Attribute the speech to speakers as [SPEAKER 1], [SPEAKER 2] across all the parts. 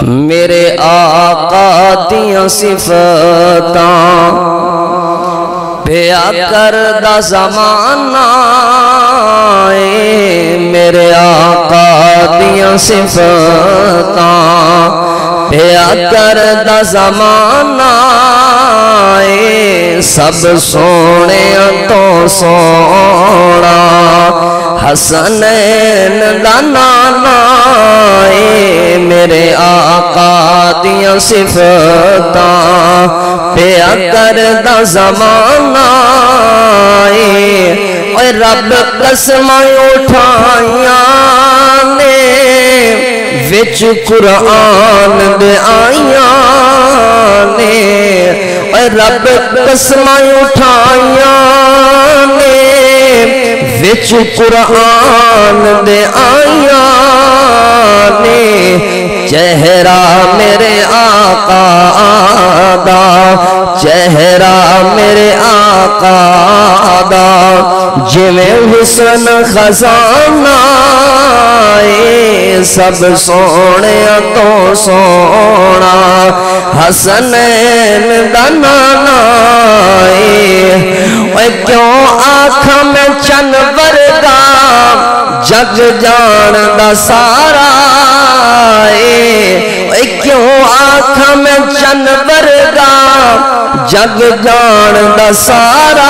[SPEAKER 1] میرے آقا دیاں صفتاں پیا کردہ زمانہ میرے آقا دیاں صفتاں پیا کردہ زمانہ سب سونے تو سونا حسنین دا نانا میرے آقا دیاں صفتاں پیا کردہ زمانہ اے رب قسم اٹھائیاں نے وچ قرآن دے آئیاں نے اے رب قسم اٹھائیاں نے وچ قرآن دے آئیاں نے چہرہ میرے آقا دا چہرہ میرے آقا دا جویں حسن خزانہ سب سونے تو سونا حسنین دا نانا کیوں آنکھاں میں چن ورگا جگ جان دا سارا کیوں آنکھاں میں چن ورگا جگ جان دا سارا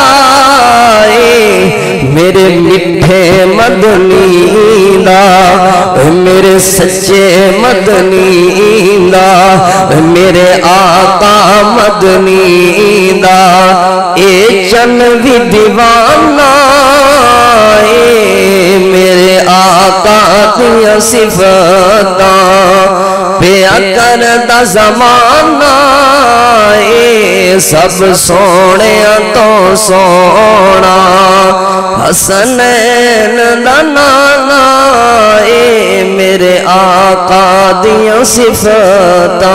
[SPEAKER 1] میرے مٹھے مدنی دا میرے سچے مدنی دا میرے آقا مدنی دا اے چن بھی دیوانہ میرے آقا دیاں صفتاں پیا کردہ زمانہ سب سونے تو سونا حسنین دا نانا میرے آقا دیاں صفتاں